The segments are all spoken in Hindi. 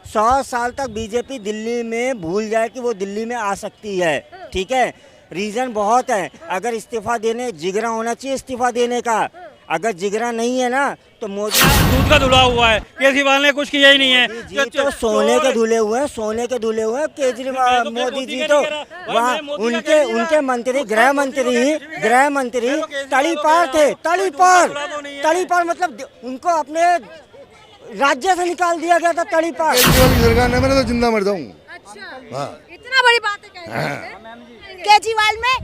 100 साल तक बीजेपी दिल्ली में भूल जाए कि वो दिल्ली में आ सकती है, ठीक है। रीज़न बहुत है, अगर इस्तीफा देने जिगरा होना चाहिए इस्तीफा देने का, अगर जिगरा नहीं है ना तो मोदी दूध का धुला हुआ है, केजरीवाल ने कुछ किया ही नहीं है। जी तो सोने के धुले हुए हैं, सोने के धुले हुए हैं केजरीवाल। मोदी जी तो वहाँ उनके मंत्री गृह मंत्री तड़ीपार थे, तड़ीपार मतलब उनको अपने राज्य से निकाल दिया गया था तड़ीपार। केजरीवाल की सरकार ने, मैं तो जिंदा मर जाऊँ। अच्छा, इतना बड़ी बात है केजरीवाल में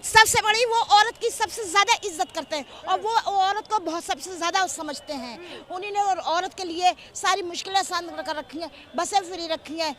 सबसे बड़ी वो औरत की सबसे ज्यादा इज्जत करते हैं और वो औरत को बहुत सबसे ज्यादा समझते हैं। उन्होंने औरत के लिए सारी मुश्किलें आसान कर रखी हैं, बसें फ्री रखी हैं।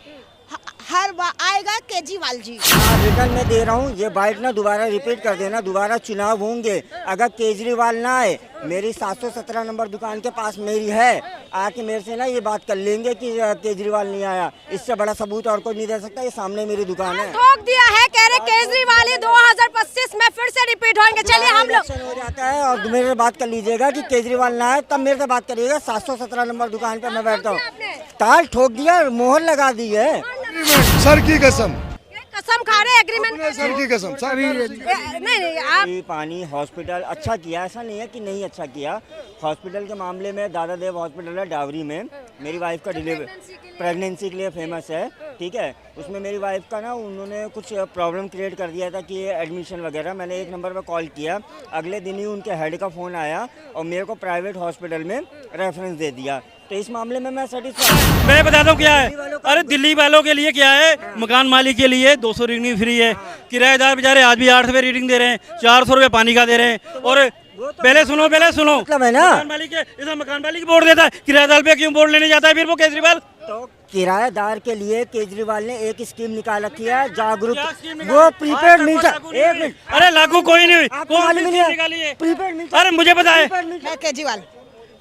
हर बार आएगा केजरीवाल जी। रिटर्न में दे रहा हूँ, ये बाइट ना दोबारा रिपीट कर देना, दोबारा चुनाव होंगे, अगर केजरीवाल ना आए, मेरी 717 नंबर दुकान के पास मेरी है, आके मेरे से ना ये बात कर लेंगे कि केजरीवाल नहीं आया। इससे बड़ा सबूत और कोई नहीं दे सकता, ये सामने मेरी दुकान है। ठोक दिया है, कह रहे केजरीवाल ही 2025 में फिर से रिपीट होंगे। चलिए हम लोग हो जाता है और मेरे से बात कर लीजिएगा कि केजरीवाल ना आए तब मेरे से बात करिएगा। 717 नंबर दुकान पे मैं बैठता हूँ, ताल ठोक दिया, मोहर लगा दी है। सर की कसम खा रहे एग्रीमेंट, सर की कसम। नहीं आप पानी हॉस्पिटल अच्छा किया, ऐसा नहीं है कि नहीं अच्छा किया। हॉस्पिटल के मामले में दादा देव हॉस्पिटल है डावरी में, मेरी वाइफ का प्रेगनेंसी के लिए फेमस है, ठीक है। उसमें मेरी वाइफ का ना उन्होंने कुछ प्रॉब्लम क्रिएट कर दिया था कि एडमिशन वगैरह। मैंने 1 नंबर पर कॉल किया, अगले दिन ही उनके हेड का फ़ोन आया और मेरे को प्राइवेट हॉस्पिटल में रेफरेंस दे दिया। तो इस मामले में मैं सेटिस्फाइड। मैं बताता हूँ क्या है, अरे दिल्ली वालों के लिए क्या है, मकान मालिक के लिए 200 रीडिंग फ्री है, किराएदार बेचारे आज भी 8 रुपये रीडिंग दे रहे हैं, 400 रुपये पानी का दे रहे हैं। और पहले सुनो मतलब है ना, मकान मालिक इसे मकान मालिक वोट देता है, किराएदार पे क्यों वोट लेने जाता है फिर वो केजरीवाल? तो किराएदार के लिए केजरीवाल ने एक स्कीम निकाल रखी है, जागरूक, वो प्रीपेड मीटर। एक मिनट, अरे लागू कोई नहीं, प्रीपेड मीटर। अरे मुझे पता है, मैं केजरीवाल,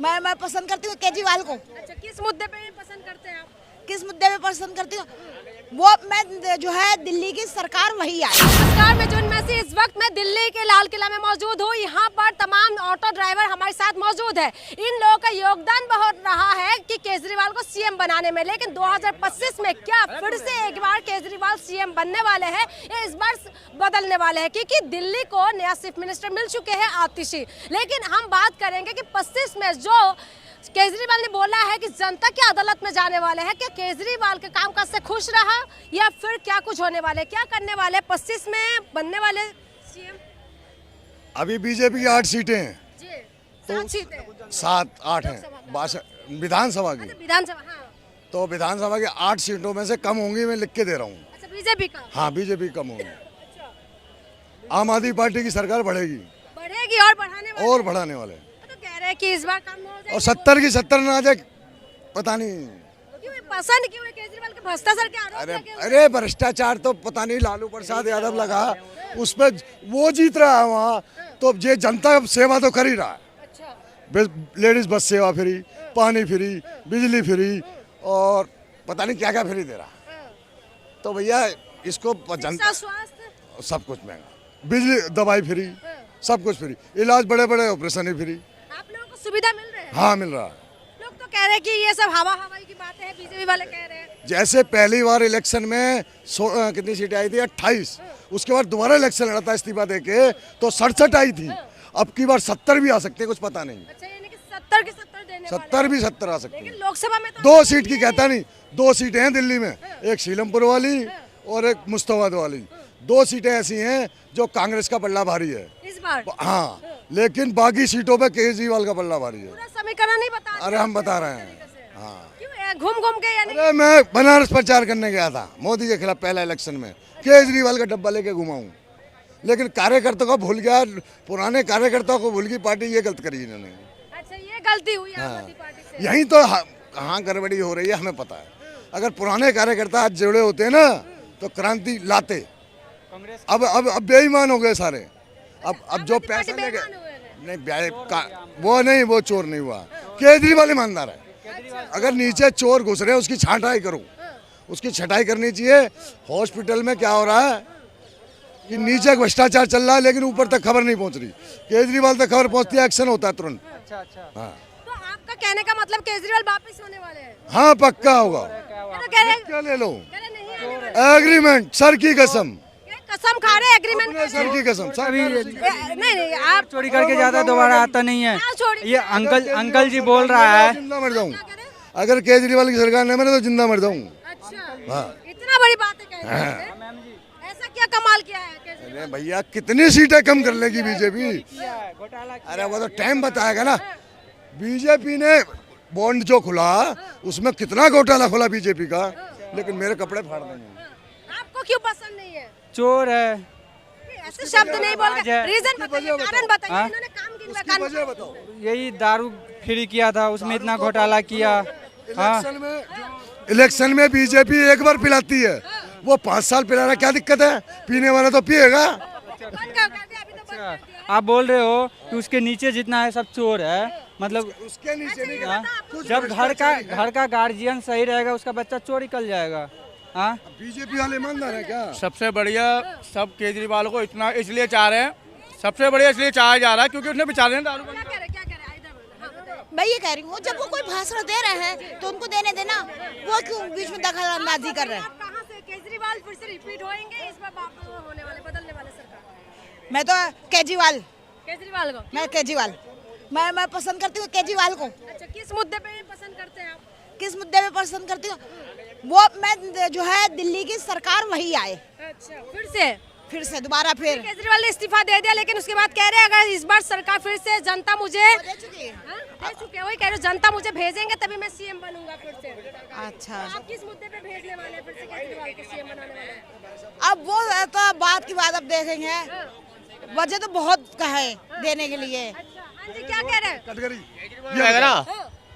मैं पसंद करती हूँ केजरीवाल को। अच्छा, किस मुद्दे पे पसंद करते हैं आप? किस मुद्दे पे पसंद करती हूँ? वो मैं जो है दिल्ली की सरकार वही आई। नमस्कार, मैं जून मैसी, इस वक्त मैं दिल्ली के लाल किला में मौजूद हूँ। यहाँ पर तमाम ऑटो ड्राइवर हमारे साथ मौजूद है। इन लोगों का योगदान बहुत रहा है कि केजरीवाल को सीएम बनाने में, लेकिन 2025 में क्या फिर से एक बार केजरीवाल सीएम बनने वाले हैं या इस बार बदलने वाले हैं? क्योंकि दिल्ली को नया चीफ मिनिस्टर मिल चुके हैं आतिशी। लेकिन हम बात करेंगे कि 25 में जो केजरीवाल ने बोला है कि जनता की अदालत में जाने वाले हैं, क्या केजरीवाल के कामकाज से खुश रहा या फिर क्या कुछ होने वाले, क्या करने वाले 25 में बनने वाले सीएम? अभी बीजेपी की 8 सीटें हैं, जी, 7 सीटें, 7-8 हैं विधानसभा की। विधानसभा, हाँ। तो विधानसभा की 8 सीटों में से कम होंगी, मैं लिख के दे रहा हूँ। अच्छा, बीजेपी का? हाँ, बीजेपी कम होगी। आम आदमी पार्टी की सरकार बढ़ेगी और बढ़ाने वाले तो कह रहे हैं कि इस बार कम हो जाएगी। और 70 की 70 ना आ जाए, पता नहीं पसंद क्यों है केजरीवाल के भ्रष्टाचार के आरोप? अरे भ्रष्टाचार तो पता नहीं, लालू प्रसाद यादव लगा उस पर, वो जीत रहा है वहाँ, तो ये जनता सेवा तो कर ही रहा है। अच्छा, लेडीज बस सेवा फ्री, पानी फ्री, बिजली फ्री और पता नहीं क्या क्या फ्री दे रहा। तो भैया इसको जनता, स्वास्थ्य सब कुछ महंगा, बिजली, दवाई फ्री, सब कुछ फ्री, इलाज बड़े बड़े ऑपरेशन ही फ्री। आप लोगों को सुविधा मिल रही है? हाँ, मिल रहा है। लोग तो कह रहे हैं कि ये सब हवाई की बातें हैं, बीजेपी वाले कह रहे हैं। जैसे पहली बार इलेक्शन में कितनी सीटें आई थी, 28, उसके बाद दोबारा इलेक्शन लड़ा था इस्तीफा देके तो 67 आई थी, अब की बार 70 भी आ सकते हैं, कुछ पता नहीं। अच्छा, यानी कि 70 की 70 देने 70 भी 70 आ सकते हैं। लेकिन लोकसभा में तो 2 सीट की कहता नहीं, 2 सीटें हैं दिल्ली में, एक सीलमपुर वाली और एक मुस्तफाबाद वाली। 2 सीटें ऐसी हैं जो कांग्रेस का पल्ला भारी है इस बार। हाँ, लेकिन बाकी सीटों पे केजरीवाल का पल्ला भारी है। पूरा समीकरण नहीं बता? अरे हम बता रहे हैं। हाँ, क्यों घूम घूम के? यानी अरे मैं बनारस प्रचार करने गया था मोदी के खिलाफ, पहला इलेक्शन में केजरीवाल का डब्बा लेके घुमा हूँ, लेकिन कार्यकर्ताओं को भूल गया, पुराने कार्यकर्ताओं को भूल गई पार्टी, ये गलत करी इन्होंने। अच्छा, ये गलती हुई आम आदमी पार्टी से? यही तो कहाँ गड़बड़ी हो रही है हमें पता है। अगर पुराने कार्यकर्ता आज जुड़े होते हैं ना तो क्रांति लाते। अब बेईमान हो गए सारे। अब जो पैसा लेके नहीं, वो चोर नहीं हुआ, केजरीवाल ईमानदार है। अगर नीचे चोर घुस रहे हैं उसकी छांटाई करो, उसकी छटाई करनी चाहिए। हॉस्पिटल में क्या हो रहा है कि नीचे भ्रष्टाचार चल रहा है लेकिन ऊपर तक खबर नहीं पहुंच रही, केजरीवाल तक खबर पहुंचती है, एक्शन होता है तुरंत। अच्छा। हाँ, तो आपका कहने का मतलब केजरीवाल वापस होने वाले हैं? हाँ, पक्का होगा। कह रहे क्या ले लो, कह रहे नहीं आने वाले। एग्रीमेंट, सर की कसम, ये कसम खा रहे एग्रीमेंट अपने सर की कसम, सर नहीं आप चोरी करके जाता दोबारा आता नहीं है। क्या छोड़ी? ये अंकल जी बोल रहा है। जिंदा मर जाऊं अगर केजरीवाल की सरकार नहीं बने तो जिंदा मर जाऊं। अच्छा हाँ। इतना बड़ी बात है कह रहे हैं। ऐसा क्या कमाल किया है केजरीवाल? अरे भैया कितनी सीटें कम कर लेगी बीजेपी? अरे वो तो टाइम बताएगा ना। बीजेपी ने बॉन्ड जो खुला उसमें कितना घोटाला खुला बीजेपी का, लेकिन मेरे कपड़े फाड़ देंगे। आपको क्यों पसंद नहीं है? चोर है। ऐसे शब्द नहीं बोल आवाज है। रीजन बताइए, कारण बताइए। हाँ? इन्होंने काम किन उसकी काम वजह बताओ। यही दारू फ्री किया था, उसमें इतना घोटाला किया। हाँ, इलेक्शन में बीजेपी एक बार पिलाती है, वो 5 साल पिला रहा, क्या दिक्कत है? पीने वाला तो पिएगा। बंद कर दिया, अभी तो बंद कर दिया। आप बोल रहे हो कि उसके नीचे जितना है सब चोर है, मतलब उसके नीचे नहीं हाँ? जब घर का गार्जियन सही रहेगा उसका बच्चा चोर निकल जाएगा। हाँ, बीजेपी वाले ईमानदार है क्या? सबसे बढ़िया सब केजरीवाल को इतना इसलिए चाह रहे हैं, सबसे बढ़िया इसलिए चाहा जा रहा है क्योंकि उसने बेचारे ने दारू क्या कह रहे इधर बोलो। हाँ, बताइए। मैं ये कह रही हूँ जब वो कोई भाषण दे रहे हैं तो उनको देने देना, वो क्यों बीच में दखल अंदाजी कर रहे हैं? आप कहाँ से केजरीवाल फिर से रिपीट होंगे, इस बार वापस होने वाले बदलने वाले सरकार? मैं तो केजरीवाल, केजरीवाल को मैं केजरीवाल, मैं पसंद करती हूँ केजरीवाल को। अच्छा, किस मुद्दे पे पसंद करते हैं आप? किस मुद्दे पे पसंद करती हूँ? वो मैं जो है दिल्ली की सरकार वही आए अच्छा, फिर से दोबारा फिर केजरीवाल ने इस्तीफा दे दिया, लेकिन उसके बाद कह रहे हैं अगर इस बार सरकार फिर से जनता मुझे दे चुकी है। हाँ, दे चुके हैं, वही कह रहे हो, जनता मुझे भेजेंगे तभी मैं सीएम बनूंगा फिर से। अच्छा, आप किस मुद्दे पे भेजने वाले हैं फिर से केजरीवाल को सीएम बनाने वाले हैं? अब वो तो बात की बात अब देखेंगे। वजह तो बहुत है देने के लिए। अच्छा, हाँ जी, क्या कह रहे हैं? कैटेगरी है ना,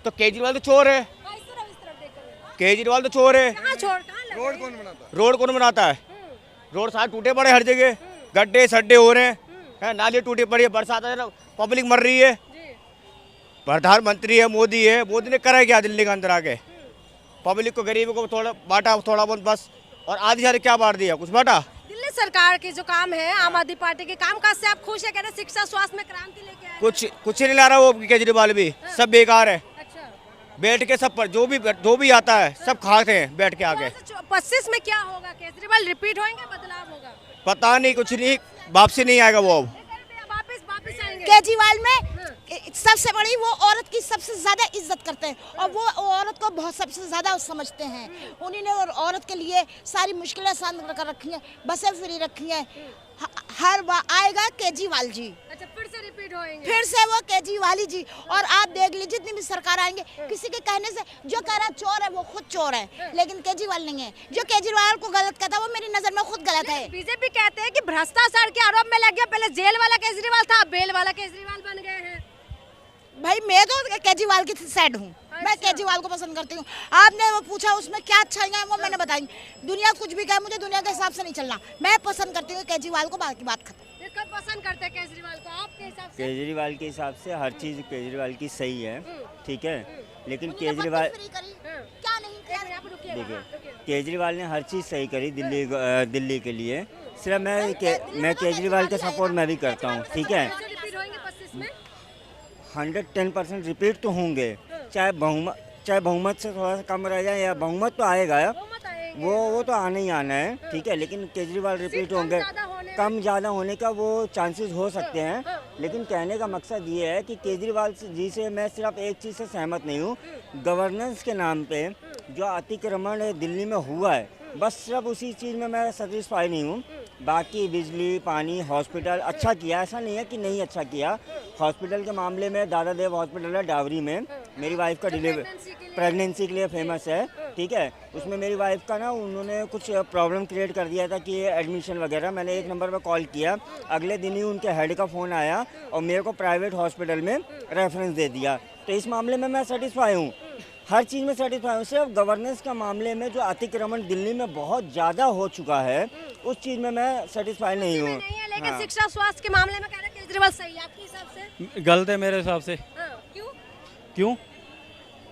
तो केजरीवाल तो चोर है, हाँ, इस तरफ देखो। केजरीवाल तो चोर है। कहाँ कहाँ रोड कौन बनाता है? रोड कौन बनाता है? रोड सारे टूटे पड़े, हर जगह गड्ढे सड्डे हो रहे हैं, नाली टूटी पड़ी है, बरसात है, पब्लिक मर रही है। प्रधानमंत्री है मोदी है, मोदी ने करा क्या दिल्ली के अंदर आके? पब्लिक को गरीबों को थोड़ा बांटा, थोड़ा बहुत बस, और आधी सारी क्या बांट दिया, कुछ बांटा? दिल्ली सरकार के जो काम है, आम आदमी पार्टी के काम काज से आप खुश है? कह रहे हैं शिक्षा स्वास्थ्य में क्रांति लेके आए। कुछ नहीं ला रहा वो केजरीवाल भी, सब बेकार है। अच्छा, बैठ के सब पर जो भी आता है सब खाते हैं बैठ के आके। 25 में क्या होगा? केजरीवाल रिपीट होंगे, बदलाव होगा? पता नहीं, कुछ नहीं, वापसी नहीं आएगा वो अब। वापस आएंगे। केजरीवाल में सबसे बड़ी वो औरत की सबसे ज्यादा इज्जत करते हैं और वो औरत को बहुत सबसे ज्यादा समझते हैं। उन्हीं ने औरत के लिए सारी मुश्किलें आसान कर रखी हैं, बसें फ्री रखी हैं। हर बार आएगा केजरीवाल जी, अच्छा, फिर से रिपीट होंगे। फिर से वो केजरीवाल ही जी। और आप देख लीजिए जितनी भी सरकार आएंगे, किसी के कहने से जो कह रहा है चोर है वो खुद चोर है, लेकिन केजरीवाल नहीं है। जो केजरीवाल को गलत कहता है वो मेरी नजर में खुद गलत है। बीजेपी कहते हैं कि भ्रष्टाचार के आरोप में लग गया, पहले जेल वाला केजरीवाल था, अब बेल वाला केजरीवाल बन गए हैं। भाई मैं तो केजरीवाल की साइड हूँ, मैं केजरीवाल को पसंद करती हूँ। आपने वो पूछा उसमें क्या अच्छाइयाँ हैं वो मैंने बताई। दुनिया कुछ भी कहे, मुझे दुनिया के हिसाब से नहीं चलना। मैं पसंद करती हूँ केजरीवाल को, बाकी बात खत्म। ये कब पसंद करते हैं केजरीवाल को आपके हिसाब से? केजरीवाल के हिसाब से हर चीज़ केजरीवाल की सही है, ठीक है, लेकिन उन्होंने केजरीवाल बत्ती फ्री करी, क्या नहीं किया? यहाँ पर रुकिए, देखिए वहाँ, रुकिए। केजरीवाल ने हर चीज़ सही करी दिल्ली के लिए। सिर्फ मैं केजरीवाल का सपोर्ट मैं भी करता हूँ, ठीक है। फिर से रिपीट होंगे 25 में? 110% रिपीट तो होंगे, चाहे बहुमत से थोड़ा सा कम रह जाए या बहुमत तो आएगा, बहुमत आएंगे। वो तो आना ही आना है, ठीक है, लेकिन केजरीवाल रिपीट कम होंगे। ज़्यादा होने- कम ज़्यादा होने का वो चांसेस हो सकते हैं, लेकिन कहने का मकसद ये है कि केजरीवाल जी से मैं सिर्फ एक चीज़ से सहमत नहीं हूँ। गवर्नेंस के नाम पे जो अतिक्रमण दिल्ली में हुआ है, बस सिर्फ उसी चीज़ में मैं सेटिस्फाई नहीं हूँ। बाकी बिजली, पानी, हॉस्पिटल अच्छा किया, ऐसा नहीं है कि नहीं अच्छा किया। हॉस्पिटल के मामले में दादा देव हॉस्पिटल है डावरी में, मेरी वाइफ का प्रेगनेंसी के लिए फेमस है, ठीक है। उसमें मेरी वाइफ का ना उन्होंने कुछ प्रॉब्लम क्रिएट कर दिया था कि एडमिशन वगैरह। मैंने एक नंबर पर कॉल किया, अगले दिन ही उनके हेड का फ़ोन आया और मेरे को प्राइवेट हॉस्पिटल में रेफरेंस दे दिया। तो इस मामले में मैं सेटिस्फाई हूँ, हर चीज़ में सेटिस्फाई हूँ। सिर्फ गवर्नेंस का मामले में जो अतिक्रमण दिल्ली में बहुत ज़्यादा हो चुका है, उस चीज़ में मैं सेटिस्फाई नहीं हूँ। नहीं है, लेकिन हाँ। शिक्षा स्वास्थ्य के मामले में कह रहे हैं केजरीवाल सही है आपके हिसाब से? गलत है मेरे हिसाब से। हाँ, क्यों? क्यों?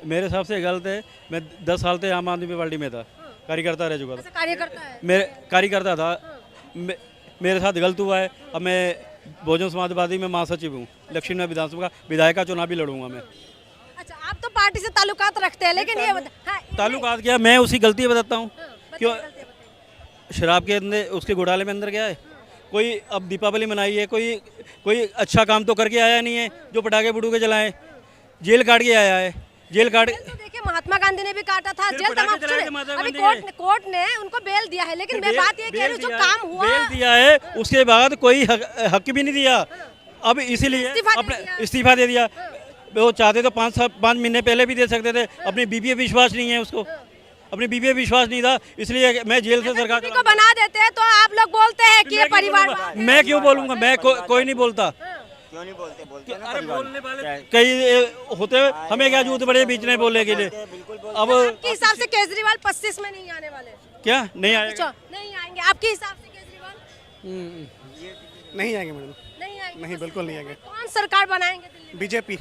मेरे हिसाब से गलत है। मैं 10 साल से आम आदमी पार्टी में था, कार्यकर्ता रह चुका था। ऐसा कार्यकर्ता है? मेरे कार्यकर्ता था, मेरे साथ गलत हुआ है। अब मैं बहुजन समाजवादी में महासचिव हूँ, लक्ष्मी विधानसभा का विधायक का चुनाव भी लड़ूंगा मैं। अच्छा, आप तो पार्टी से ताल्लुकात रखते हैं, लेकिन ये ताल्लुकात क्या, मैं उसकी गलती बताता हूँ। क्यों शराब के अंदर उसके घोटाले में अंदर गया है कोई? अब दीपावली मनाई है, कोई अच्छा काम तो करके आया नहीं है। जो पटाखे पुटूके जलाए, जेल काट के आया है। जेल काट तो देखिए महात्मा गांधी ने भी काटा था, फिर जेल पटाखे तमाम जलाए थे सुने, महात्मा अभी गांधी कोर्ट ने उनको बेल दिया है, लेकिन मैं बात ये कह रही हूँ जो काम हुआ बेल दिया है, उसके बाद कोई हक भी नहीं दिया। अब इसीलिए अपने इस्तीफा दे दिया। वो चाहते तो 5 महीने पहले भी दे सकते थे। अपनी बीबी पे विश्वास नहीं है उसको, अपनी बीबी पे विश्वास नहीं था, इसलिए मैं जेल से सरकार को बना देते हैं तो आप लोग बोलते हैं कि ये परिवार। मैं क्यों बोलूँगा? मैं कोई नहीं बोलता। क्यों नहीं बोलते? बोलते हैं ना अरे परिवार बोलने में। वाले कई होते हैं, हमें क्या जरूरत पड़े बीच में बोलने के लिए? अब आपके हिसाब से केजरीवाल 25 में नहीं आने वाले? क्या नहीं आएगा? अच्छा, नहीं आएंगे आपके हिसाब से केजरीवाल? नहीं आएंगे मैडम, नहीं आएंगे। नहीं बिल्कुल नहीं आएंगे। कौन सरकार बनाएंगे दिल्ली में? बीजेपी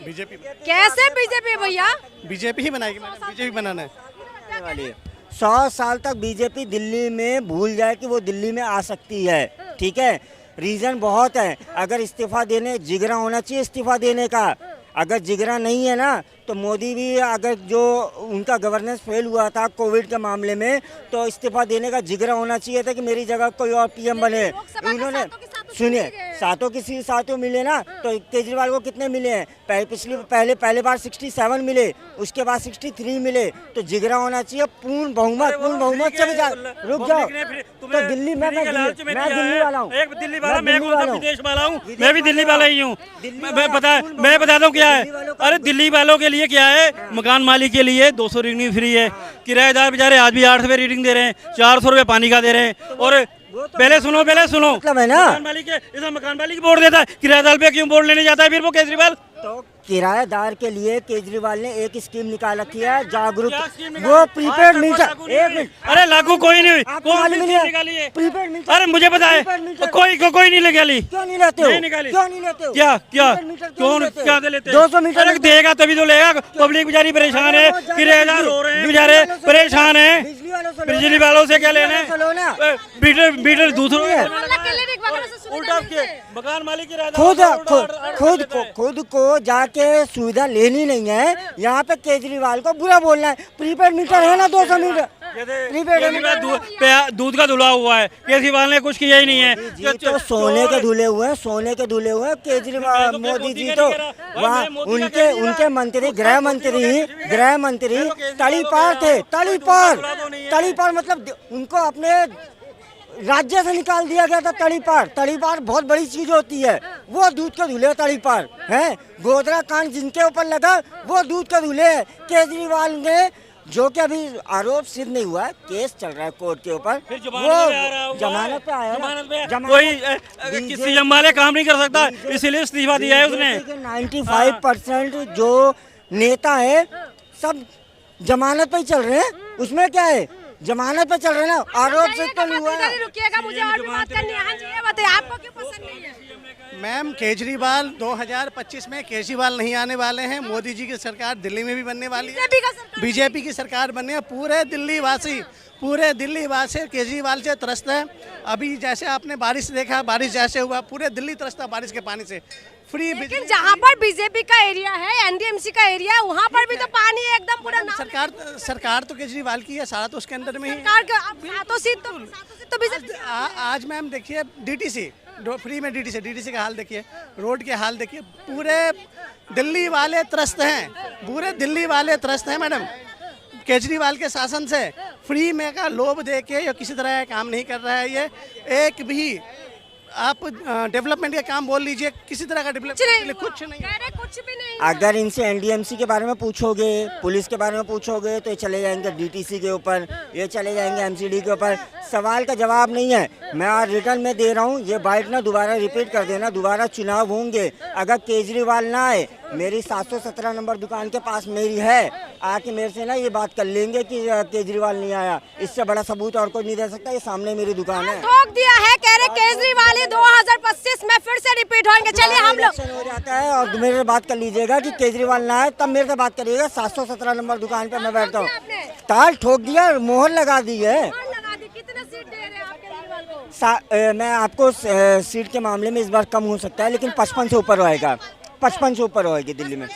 बीजेपी कैसे बीजेपी भैया? बीजेपी ही बनाएगी मैडम, बीजेपी बनाना है। आने वाली है। 100 साल तक बीजेपी दिल्ली में भूल जाए कि वो दिल्ली में आ सकती है, ठीक है? रीज़न बहुत है। अगर इस्तीफा देने, जिगरा होना चाहिए इस्तीफा देने का। अगर जिगरा नहीं है ना तो मोदी भी, अगर जो उनका गवर्नेंस फेल हुआ था कोविड के मामले में, तो इस्तीफा देने का जिगरा होना चाहिए था कि मेरी जगह कोई और पीएम बने। उन्होंने सुनिए, सातों किसी सातों मिले ना, तो केजरीवाल को कितने मिले हैं? पहले बार 67 मिले, उसके बाद 63 मिले। तो जिगरा होना चाहिए, पूर्ण बहुमत से भी रुक जाओ। तो दिल्ली में मैं दिल्ली वाला हूँ, एक दिल्ली वाला, मैं कौन सा विदेश वाला हूँ? मैं भी दिल्ली वाला ही हूँ। मैं बताता हूँ क्या है। अरे दिल्ली वालों के लिए क्या है, मकान मालिक के लिए 200 रीडिंग फ्री है। किराएदार बेचारे आज भी 8 रुपये रीडिंग दे रहे हैं, 400 रुपये पानी का दे रहे हैं। और पहले सुनो मतलब है ना, मकान मालिक इधर मकान मालिक बोर्ड देता है, किराएदार पे क्यों बोर्ड लेने जाता है फिर वो केजरीवाल? तो किराएदार के लिए केजरीवाल ने एक स्कीम निकाल रखी है, जागरूक, वो प्रीपेड मीटर। एक मिनट, अरे लागू कोई नहीं, कौन सी स्कीम निकाली है? Prepaid meter. अरे मुझे पता है, कोई नहीं निकाली। क्यों नहीं लेते हो? नहीं निकाली। क्यों नहीं लेते हो? क्या कौन क्या दे लेते? 200 मीटर अरे देगा तभी तो लेगा। पब्लिक बेचारी परेशान है, किराएदार रो रहे हैं बेचारे, परेशान है। बिजली वालों से क्या लेना है? मीटर दूसरों उल्टा मकान मालिक खुद को जाके सुविधा लेनी नहीं है। यहाँ पे केजरीवाल को बुरा बोलना है। प्रीपेड मीटर है ना 200 मीटर, प्रीपेड दूध का धुला हुआ है, केजरीवाल ने कुछ किया ही नहीं है। तो सोने के धुले हुए हैं केजरीवाल। मोदी जी तो वहाँ उनके मंत्री, गृह मंत्री तड़ीपार थे। तड़ीपार मतलब उनको अपने राज्य से निकाल दिया गया था। तड़ीपार बहुत बड़ी चीज होती है। वो दूध के धुले तड़ीपार हैं। गोधरा कांड जिनके ऊपर लगा वो दूध के धुले है। केजरीवाल ने, जो कि अभी आरोप सिद्ध नहीं हुआ है, केस चल रहा है कोर्ट के ऊपर, वो जमानत पे आया ना। कोई किसी वाले काम नहीं कर सकता, इसीलिए इस्तीफा दिया है उसने। 95% जो नेता है सब जमानत पे ही चल रहे हैं। उसमें क्या है, जमानत पे चल रहे हैं ना, आरोप सिद्ध तो नहीं हुआ है। रुकिएगा, मुझे और भी बात करनी है। हाँ जी, ये बताइए आपको क्यों पसंद नहीं है? मैम केजरीवाल 2025 में केजरीवाल नहीं आने वाले हैं। मोदी जी की सरकार दिल्ली में भी बनने वाली है, बीजेपी की सरकार बनने है। पूरे दिल्ली वासी केजरीवाल से त्रस्त है। अभी जैसे आपने बारिश देखा, बारिश जैसे हुआ, पूरे दिल्ली त्रस्त है बारिश के पानी से। फ्री लेकिन जहाँ पर बीजेपी का एरिया है, एनडीएमसी का एरिया है, वहाँ पर भी तो पानी एकदम पूरा सरकार तो केजरीवाल की है, सारा तो उसके अंदर में ही। आज मैम देखिए डीटीसी फ्री में, डीटीसी का हाल देखिए, रोड के हाल देखिए। पूरे दिल्ली वाले त्रस्त हैं मैडम केजरीवाल के शासन से। फ्री में का लोभ दे के या किसी तरह का काम नहीं कर रहा है ये। एक भी आप डेवलपमेंट का काम बोल लीजिए, किसी तरह का डेवलपमेंट कुछ नहीं। अगर इनसे एनडीएमसी के बारे में पूछोगे, पुलिस के बारे में पूछोगे, तो ये चले जाएंगे डीटीसी के ऊपर, ये चले जाएंगे एमसीडी के ऊपर। सवाल का जवाब नहीं है। मैं आज रिटर्न में दे रहा हूँ, ये बाइट ना दोबारा रिपीट कर देना। दोबारा चुनाव होंगे, अगर केजरीवाल ना आए, मेरी 717 नंबर दुकान के पास मेरी है, आके मेरे से ना ये बात कर लेंगे कि केजरीवाल नहीं आया। इससे बड़ा सबूत और कोई नहीं दे सकता। ये सामने मेरी दुकान है। ठोक दिया है, कह रहे केजरीवाल 2025 में फिर से रिपीट होंगे। चलिए हम लोग हो जाता है और मेरे से बात कर लीजिएगा कि केजरीवाल ना आए, तब मेरे से बात करिएगा। 717 नंबर दुकान पे मैं बैठता हूँ। ताल ठोक दिया, मोहर लगा दी है। कितना सीट दे रहे हैं आप केजरीवाल को? मैं आपको सीट के मामले में इस बार कम हो सकता है, लेकिन 55 से ऊपर होएगा। 55 से ऊपर होएगी दिल्ली में।